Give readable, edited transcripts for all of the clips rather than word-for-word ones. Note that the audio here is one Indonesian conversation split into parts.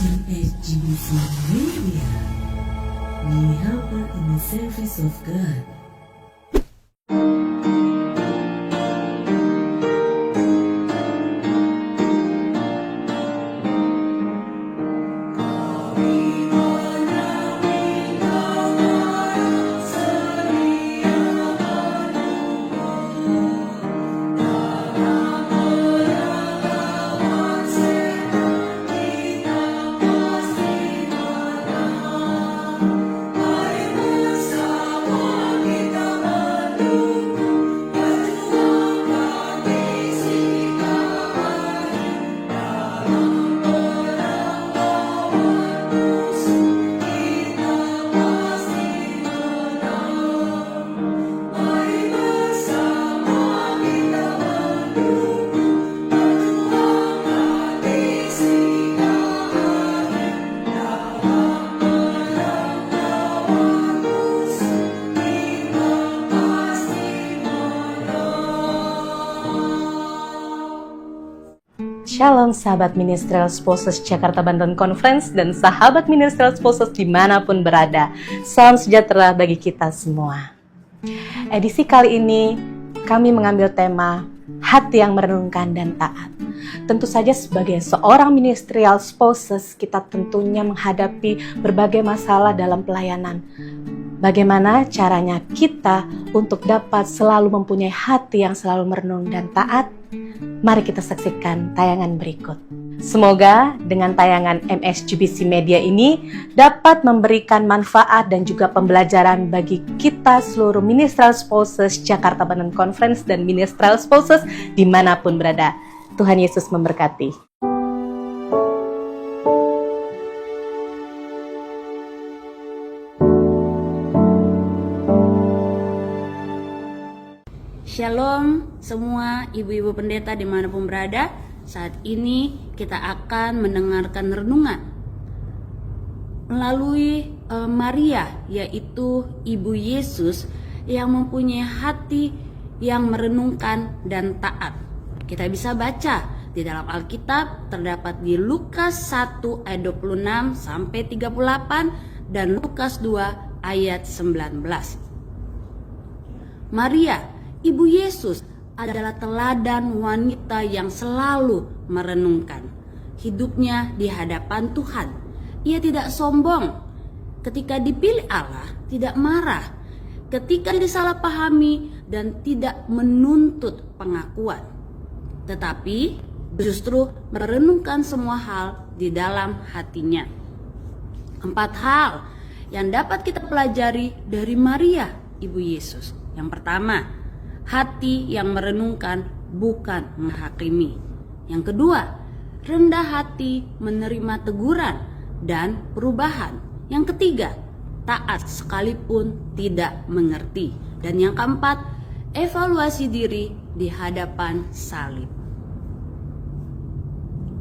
MSGBC Media. We help in the service of God. Shalom sahabat Ministerial Spouses Jakarta Banten Conference dan sahabat Ministerial Spouses dimanapun berada. Salam sejahtera bagi kita semua. Edisi kali ini kami mengambil tema hati yang merenungkan dan taat. Tentu saja sebagai seorang Ministerial Spouses kita tentunya menghadapi berbagai masalah dalam pelayanan. Bagaimana caranya kita untuk dapat selalu mempunyai hati yang selalu merenung dan taat? Mari kita saksikan tayangan berikut. Semoga dengan tayangan MSGBC Media ini dapat memberikan manfaat dan juga pembelajaran bagi kita seluruh Ministerial Spouses Jakarta Banten Conference dan Ministerial Spouses dimanapun berada. Tuhan Yesus memberkati. Shalom semua ibu-ibu pendeta dimanapun berada. Saat ini kita akan mendengarkan renungan melalui Maria, yaitu Ibu Yesus yang mempunyai hati yang merenungkan dan taat. Kita bisa baca di dalam Alkitab, terdapat di Lukas 1 ayat 26 sampai 38 dan Lukas 2 ayat 19. Maria Ibu Yesus adalah teladan wanita yang selalu merenungkan hidupnya di hadapan Tuhan. Ia tidak sombong ketika dipilih Allah, tidak marah ketika disalahpahami dan tidak menuntut pengakuan, tetapi justru merenungkan semua hal di dalam hatinya. 4 hal yang dapat kita pelajari dari Maria, Ibu Yesus. Yang pertama, hati yang merenungkan bukan menghakimi. Yang kedua, rendah hati menerima teguran dan perubahan. Yang ketiga, taat sekalipun tidak mengerti. Dan yang keempat, evaluasi diri di hadapan salib.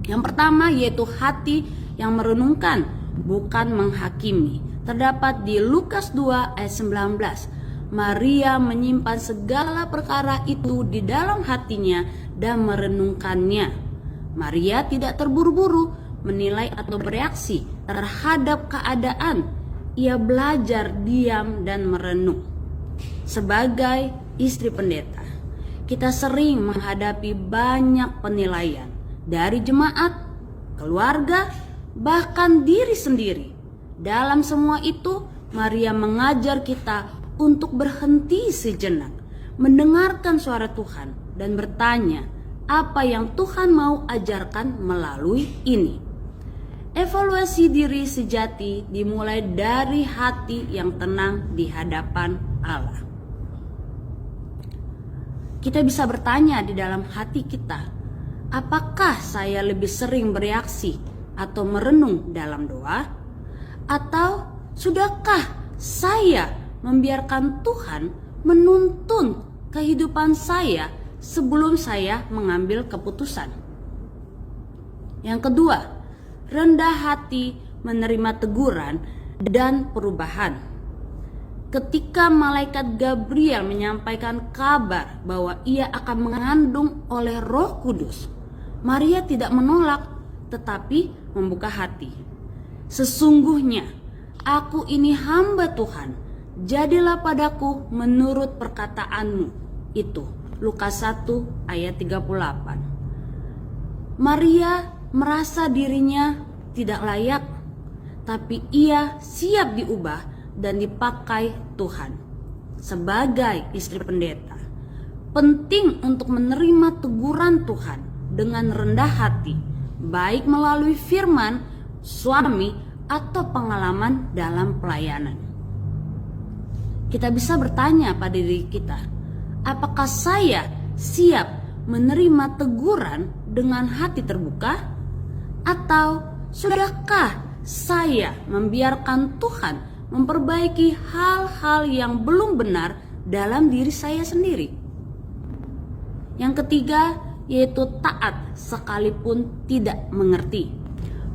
Yang pertama yaitu hati yang merenungkan bukan menghakimi. Terdapat di Lukas 2 ayat 19. Maria menyimpan segala perkara itu di dalam hatinya dan merenungkannya. Maria tidak terburu-buru menilai atau bereaksi terhadap keadaan. Ia belajar diam dan merenung. Sebagai istri pendeta, kita sering menghadapi banyak penilaian dari jemaat, keluarga, bahkan diri sendiri. Dalam semua itu, Maria mengajar kita untuk berhenti sejenak, mendengarkan suara Tuhan dan bertanya apa yang Tuhan mau ajarkan melalui ini. Evaluasi diri sejati dimulai dari hati yang tenang di hadapan Allah. Kita bisa bertanya di dalam hati kita, apakah saya lebih sering bereaksi atau merenung dalam doa? Atau sudahkah saya membiarkan Tuhan menuntun kehidupan saya sebelum saya mengambil keputusan? Yang kedua, rendah hati menerima teguran dan perubahan. Ketika malaikat Gabriel menyampaikan kabar bahwa ia akan mengandung oleh Roh Kudus, Maria tidak menolak tetapi membuka hati. Sesungguhnya aku ini hamba Tuhan, jadilah padaku menurut perkataanmu. Itu Lukas 1 ayat 38. Maria merasa dirinya tidak layak, tapi ia siap diubah dan dipakai Tuhan. Sebagai istri pendeta, penting untuk menerima teguran Tuhan dengan rendah hati, baik melalui firman, suami, atau pengalaman dalam pelayanan. Kita bisa bertanya pada diri kita, apakah saya siap menerima teguran dengan hati terbuka? Atau sudahkah saya membiarkan Tuhan memperbaiki hal-hal yang belum benar dalam diri saya sendiri? Yang ketiga, yaitu taat sekalipun tidak mengerti.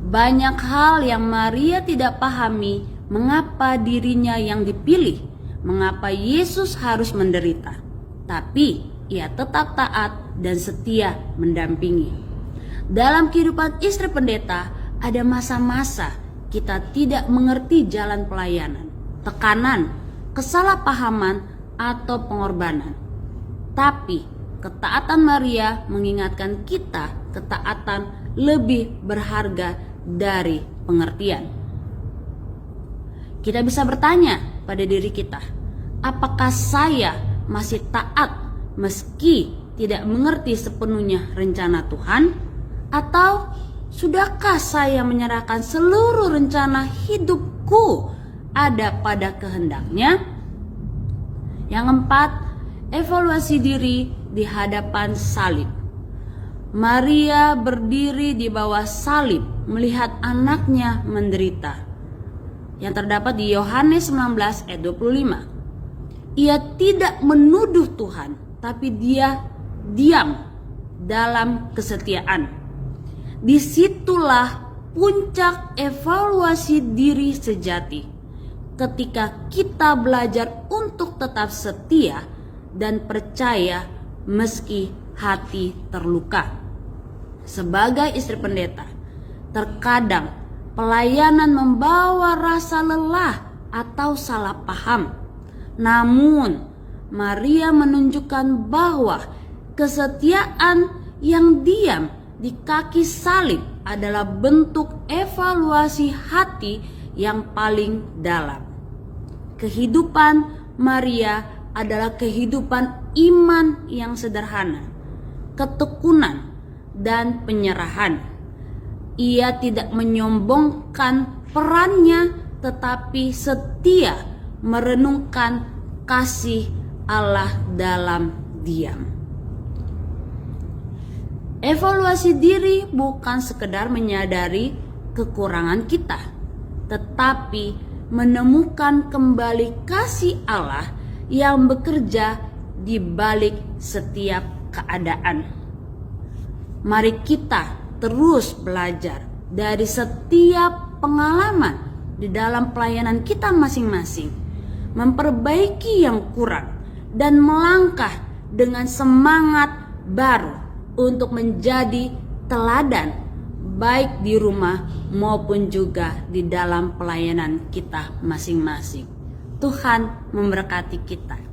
Banyak hal yang Maria tidak pahami, mengapa dirinya yang dipilih, mengapa Yesus harus menderita. Tapi ia tetap taat dan setia mendampingi. Dalam kehidupan istri pendeta, ada masa-masa kita tidak mengerti jalan pelayanan, tekanan, kesalahpahaman, atau pengorbanan. Tapi ketaatan Maria mengingatkan kita ketaatan lebih berharga dari pengertian. Kita bisa bertanya pada diri kita, apakah saya masih taat meski tidak mengerti sepenuhnya rencana Tuhan? Atau sudahkah saya menyerahkan seluruh rencana hidupku ada pada kehendaknya? Yang keempat, evaluasi diri di hadapan salib. Maria berdiri di bawah salib melihat anaknya menderita. Yang terdapat di Yohanes 19 ayat 25. Ia tidak menuduh Tuhan, tapi dia diam dalam kesetiaan. Disitulah puncak evaluasi diri sejati. Ketika kita belajar untuk tetap setia dan percaya meski hati terluka. Sebagai istri pendeta, terkadang pelayanan membawa rasa lelah atau salah paham. Namun, Maria menunjukkan bahwa kesetiaan yang diam di kaki salib adalah bentuk evaluasi hati yang paling dalam. Kehidupan Maria adalah kehidupan iman yang sederhana, ketekunan, dan penyerahan. Ia tidak menyombongkan perannya, tetapi setia merenungkan kasih Allah dalam diam. Evaluasi diri bukan sekedar menyadari kekurangan kita, tetapi menemukan kembali kasih Allah yang bekerja di balik setiap keadaan. Mari kita terus belajar dari setiap pengalaman di dalam pelayanan kita masing-masing, memperbaiki yang kurang, dan melangkah dengan semangat baru untuk menjadi teladan baik di rumah maupun juga di dalam pelayanan kita masing-masing. Tuhan memberkati kita.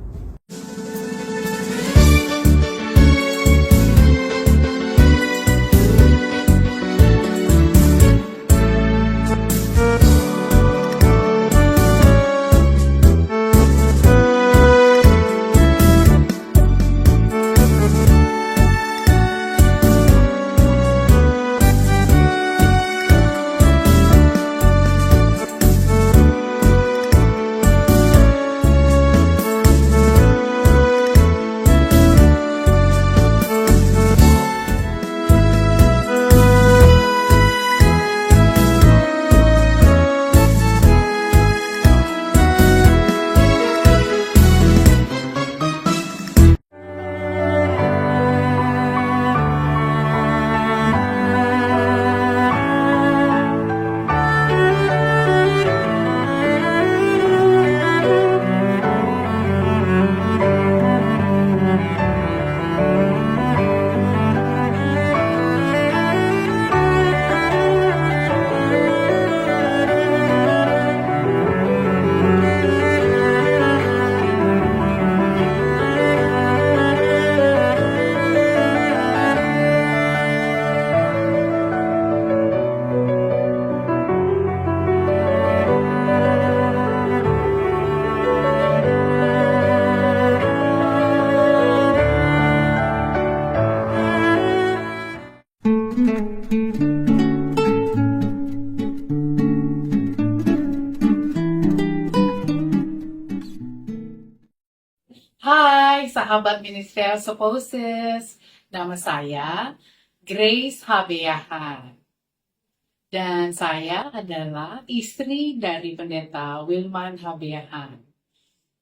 Hai sahabat Ministerial Spouses, nama saya Grace Habeahan. Dan saya adalah istri dari Pendeta Wilman Habeahan.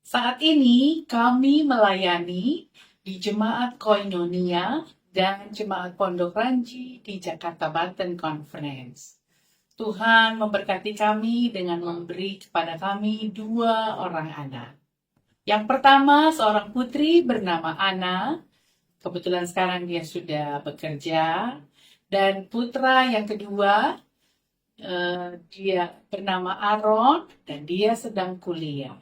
Saat ini kami melayani di Jemaat Koinonia dan Jemaat Pondok Ranji di Jakarta Banten Conference. Tuhan memberkati kami dengan memberi kepada kami 2 orang anak. Yang pertama seorang putri bernama Ana. Kebetulan sekarang dia sudah bekerja. Dan putra yang kedua, dia bernama Aaron dan dia sedang kuliah.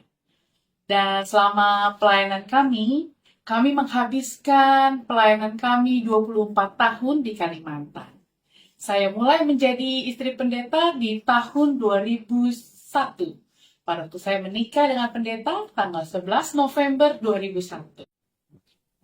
Dan selama pelayanan kami menghabiskan pelayanan kami 24 tahun di Kalimantan. Saya mulai menjadi istri pendeta di tahun 2001. Pada waktu saya menikah dengan pendeta tanggal 11 November 2001.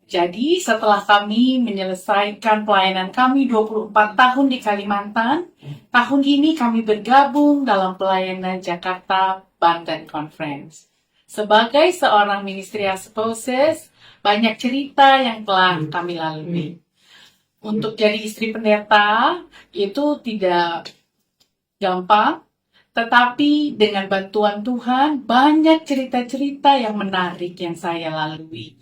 Jadi setelah kami menyelesaikan pelayanan kami 24 tahun di Kalimantan, tahun ini kami bergabung dalam pelayanan Jakarta Banten Conference. Sebagai seorang ministerial spouses, banyak cerita yang telah kami lalui. Untuk jadi istri pendeta itu tidak gampang, tetapi dengan bantuan Tuhan banyak cerita-cerita yang menarik yang saya lalui.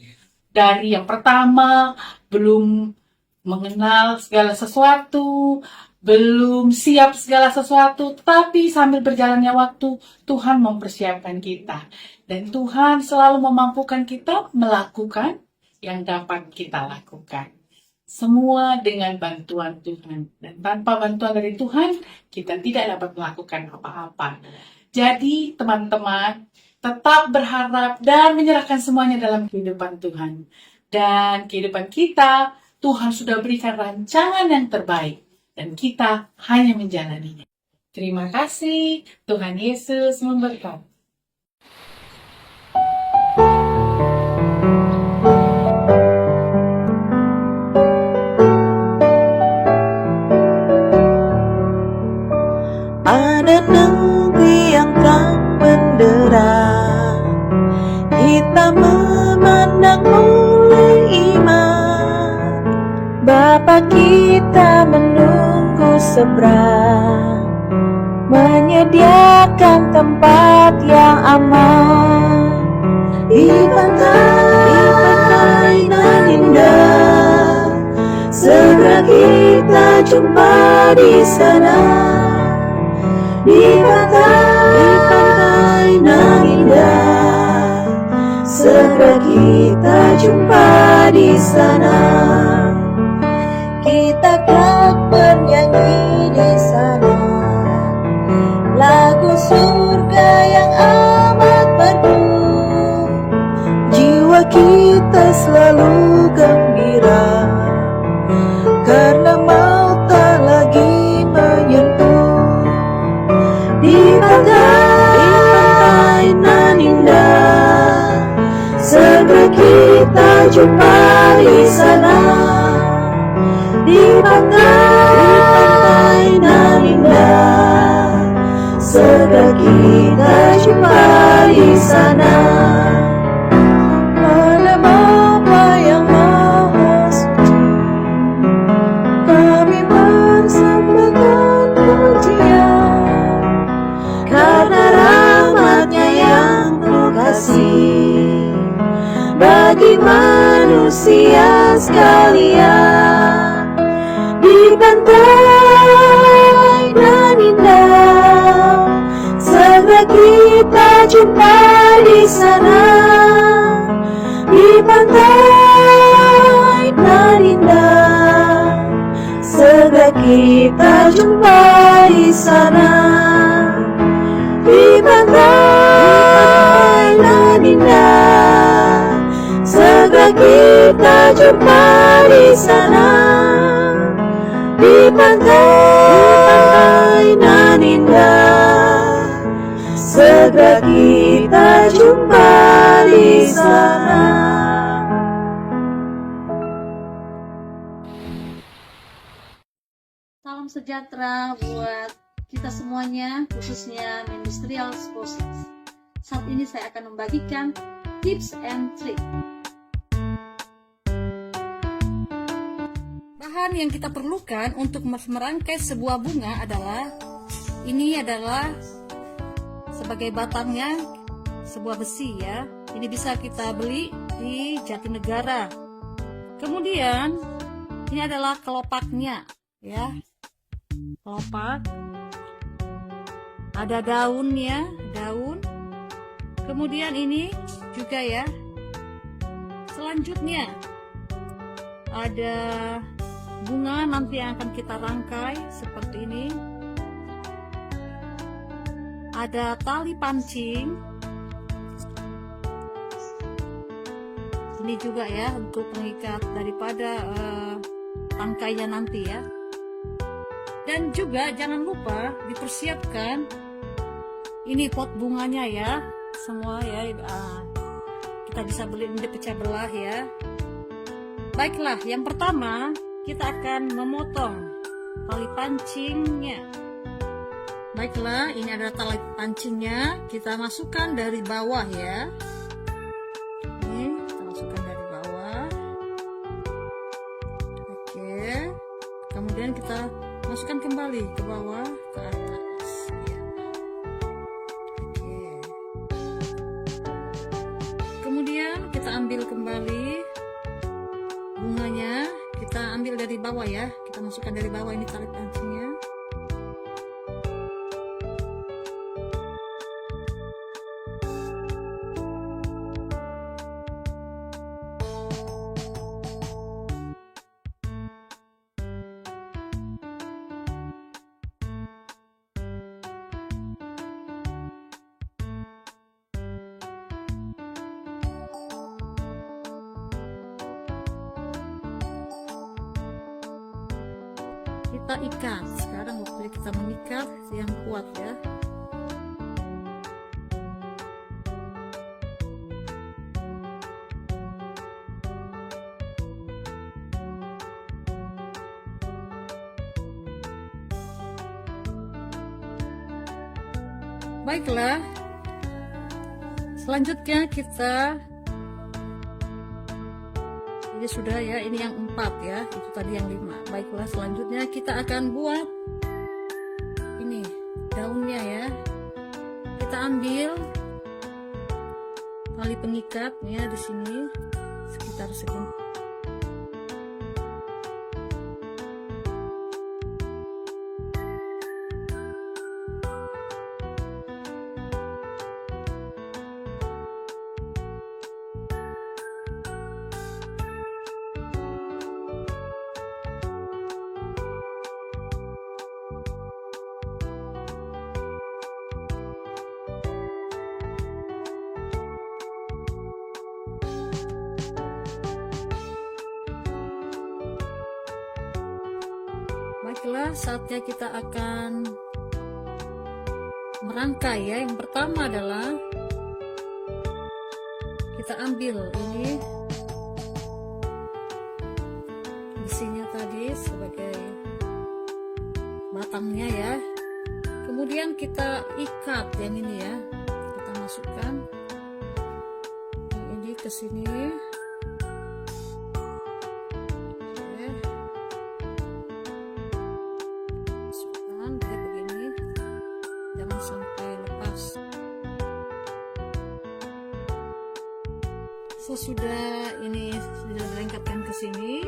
Dari yang pertama, belum mengenal segala sesuatu, belum siap segala sesuatu, tetapi sambil berjalannya waktu, Tuhan mempersiapkan kita. Dan Tuhan selalu memampukan kita melakukan yang dapat kita lakukan. Semua dengan bantuan Tuhan. Dan tanpa bantuan dari Tuhan, kita tidak dapat melakukan apa-apa. Jadi, teman-teman, tetap berharap dan menyerahkan semuanya dalam kehidupan Tuhan. Dan kehidupan kita, Tuhan sudah berikan rancangan yang terbaik. Dan kita hanya menjalaninya. Terima kasih. Tuhan Yesus memberkati. Ada negeri yang terang benderang, kita memandang oleh iman. Bapa kita menunggu seberang, menyediakan tempat yang aman. Di pantai nan indah, segera kita jumpa di sana. Di pantai nan indah, segera kita jumpa di sana. Kita kelak bernyanyi di sana, lagu surga yang amat merdu. Jiwa kita selalu gembira, karena maut tak lagi menyentuh. Di pantai nan indah, segera kita jumpa di sana. Di pantai nan indah, segera kita jumpa di sana. Allah Bapa yang Maha Suci, kami persembahkan pujian karena rahmat-Nya yang penuh kasih bagi manusia sekalian. Di pantai nan indah, segera kita jumpa di sana. Di pantai nan indah, segera kita jumpa di sana. Di pantai nan indah, segera kita jumpa di sana. Di pantai nan indah, segera kita jumpa di sana. Salam sejahtera buat kita semuanya, khususnya Ministerial Spouses. Saat ini saya akan membagikan tips and trick bahan yang kita perlukan untuk merangkai sebuah bunga adalah ini adalah sebagai batangnya sebuah besi ya. Ini bisa kita beli di Jatinegara. Kemudian ini adalah kelopaknya ya. Kelopak. Ada daunnya, daun. Kemudian ini juga ya. Selanjutnya ada bunga nanti yang akan kita rangkai seperti ini. Ada tali pancing. Ini juga ya untuk pengikat daripada rangkainya nanti ya. Dan juga jangan lupa dipersiapkan ini pot bunganya ya, semua ya. Kita bisa beli ini pecah belah ya. Baiklah, yang pertama kita akan memotong tali pancingnya. Baiklah, ini adalah tali pancingnya. Kita masukkan dari bawah ya. Ini kita masukkan dari bawah. Oke. Kemudian kita masukkan kembali ke bawah, ke atas ya. Oke. Kemudian kita ambil kembali bunganya, kita ambil dari bawah ya. Kita masukkan dari bawah ini tali pancingnya. Kita ikat. Sekarang waktunya kita mengikat yang kuat ya. Baiklah, selanjutnya kita ini sudah ya, ini yang 4 ya, itu tadi yang 5. Baiklah, selanjutnya kita akan buat ini daunnya ya. Kita ambil tali pengikatnya di sini sekitar segini. Baiklah, saatnya kita akan merangkai ya. Yang pertama adalah kita ambil ini besinya tadi sebagai batangnya ya. Kemudian kita ikat yang ini ya. Kita masukkan ini ke sini. Sesudah ini sudah dilengkapkan ke sini,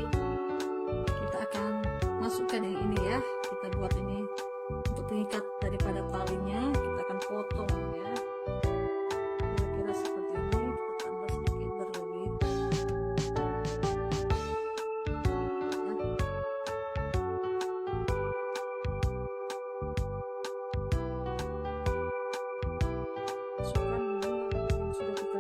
kita akan masukkan yang ini ya. Kita buat ini untuk pengikat daripada talinya, kita akan potong ya. Kira-kira seperti ini, kita tambah sedikit berlebih. Ya. Masukkan ini yang sudah kita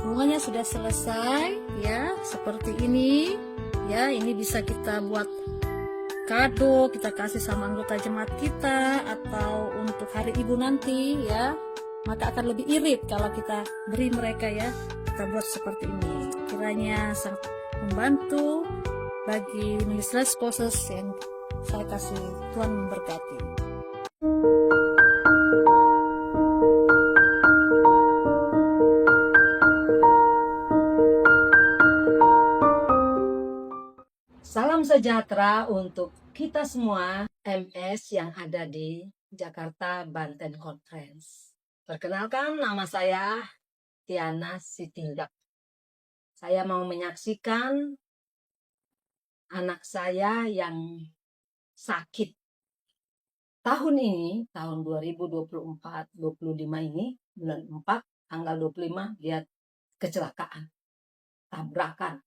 Bunganya sudah selesai ya, seperti ini ya. Ini bisa kita buat kado, kita kasih sama anggota jemaat kita, atau untuk hari ibu nanti ya, maka akan lebih irit kalau kita beri mereka ya. Kita buat seperti ini, kiranya sangat membantu bagi ministerial spouses yang saya kasih. Tuhan memberkati. Salam sejahtera untuk kita semua MS yang ada di Jakarta Banten Conference. Perkenalkan, nama saya Tiana Sitindak. Saya mau menyaksikan anak saya yang sakit. Tahun ini, tahun 2024-25 ini, bulan 4, tanggal 25, dia kecelakaan, tabrakan.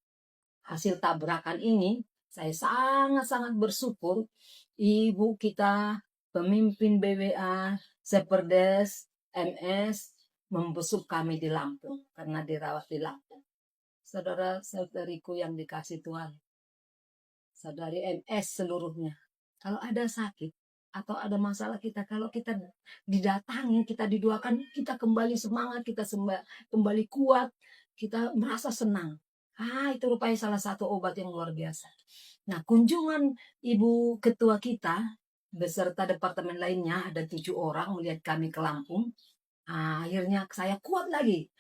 Hasil tabrakan ini, saya sangat-sangat bersyukur ibu kita, pemimpin BWA, Seperdes, MS, membesuk kami di Lampung, karena dirawat di Lampung. Saudara-saudariku yang dikasih Tuhan, saudari MS seluruhnya, kalau ada sakit atau ada masalah kita, kalau kita didatangi, kita didoakan, kita kembali semangat, kita kembali kuat, kita merasa senang. Itu rupanya salah satu obat yang luar biasa. Nah, kunjungan ibu ketua kita beserta departemen lainnya, ada 7 orang melihat kami ke Lampung. Akhirnya saya kuat lagi,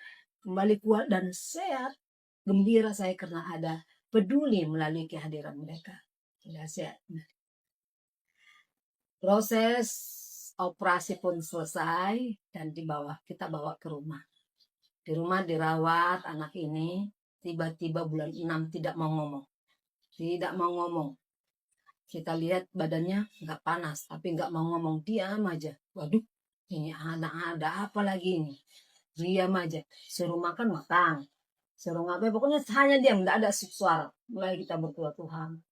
kembali kuat dan sehat, gembira saya karena ada peduli melalui kehadiran mereka. Sudah sehat. Proses operasi pun selesai dan kita bawa ke rumah. Di rumah dirawat anak ini. Tiba-tiba bulan 6 tidak mau ngomong. Kita lihat badannya nggak panas, tapi nggak mau ngomong, diam aja. Waduh, ini anak ada apa lagi ini? Diam aja. Suruh makan, suruh ngapain, pokoknya hanya diam, nggak ada suara. Mulai kita berdoa, Tuhan,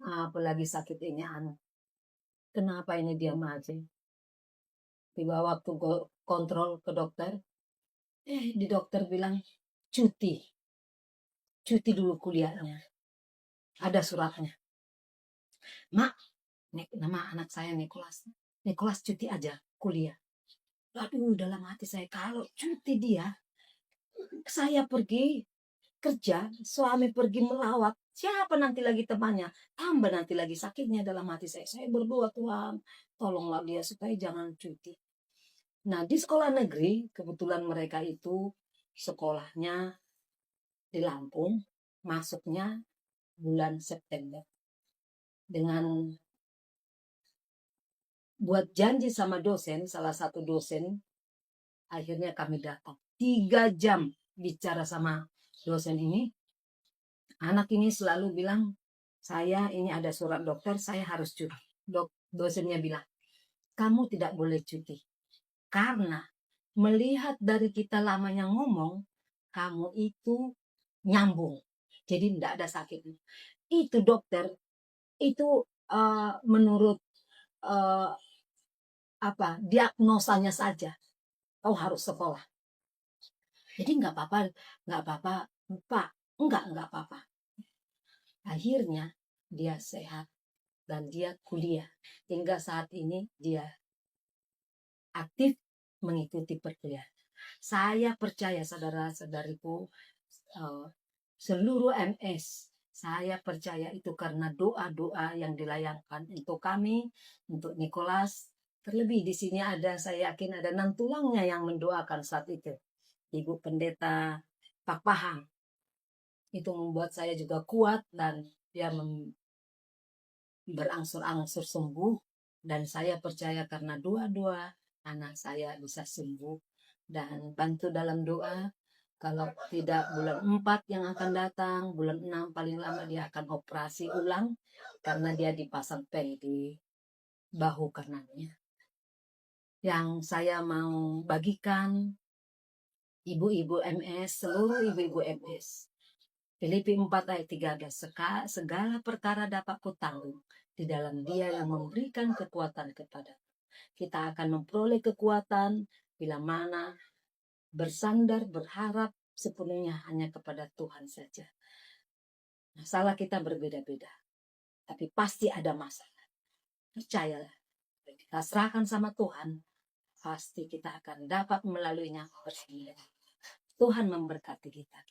apalagi sakit ini anak. Kenapa ini diam aja? Tiba waktu kontrol ke dokter, di dokter bilang cuti dulu kuliahnya. Ada suratnya. Mak, nama anak saya Nicholas cuti aja kuliah. Aduh, dalam hati saya, kalau cuti dia, saya pergi kerja, suami pergi melawat, siapa nanti lagi temannya? Tambah nanti lagi sakitnya. Dalam hati saya berdoa, Tuhan, tolonglah dia supaya jangan cuti. Nah, di sekolah negeri, kebetulan mereka itu sekolahnya di Lampung, masuknya bulan September. Dengan buat janji sama dosen, salah satu dosen, akhirnya kami datang. 3 jam bicara sama dosen ini. Anak ini selalu bilang, saya ini ada surat dokter, saya harus cuti. Dosennya bilang, kamu tidak boleh cuti. Karena melihat dari kita lamanya ngomong, kamu itu nyambung, jadi tidak ada sakit. Itu dokter, itu menurut diagnosanya saja, kau harus sekolah. Jadi nggak apa-apa, Pak, nggak apa-apa. Akhirnya dia sehat dan dia kuliah. Hingga saat ini dia aktif mengikuti perkuliahan. Saya percaya, saudara-saudariku, seluruh MS, saya percaya itu karena doa-doa yang dilayangkan untuk kami, untuk Nicholas. Terlebih di sini saya yakin ada 6 tulangnya yang mendoakan saat itu. Ibu Pendeta Pak Pahang. Itu membuat saya juga kuat dan dia berangsur-angsur sembuh. Dan saya percaya karena doa-doa anak saya bisa sembuh. Dan bantu dalam doa. Kalau tidak bulan 4 yang akan datang, bulan 6 paling lama dia akan operasi ulang karena dia dipasang peng di bahu kanannya. Yang saya mau bagikan ibu-ibu MS, seluruh ibu-ibu MS. Filipi 4 ayat 13, segala perkara dapat kutanggung di dalam Dia yang memberikan kekuatan kepada. Kita akan memperoleh kekuatan bila mana bersandar, berharap sepenuhnya hanya kepada Tuhan saja. Masalah kita berbeda-beda, tapi pasti ada masalah. Percayalah, kita serahkan sama Tuhan, pasti kita akan dapat melaluinya bersama. Tuhan memberkati kita.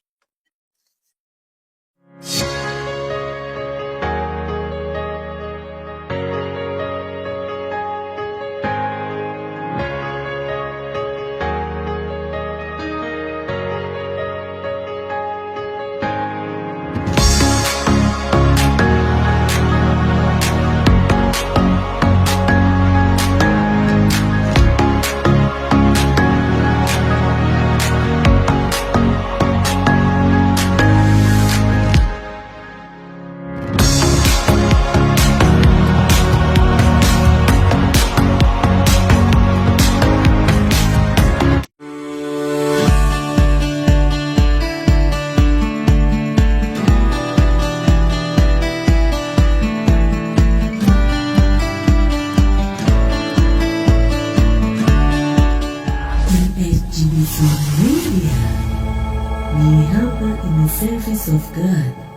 MSGBC Media, we help in the service of God.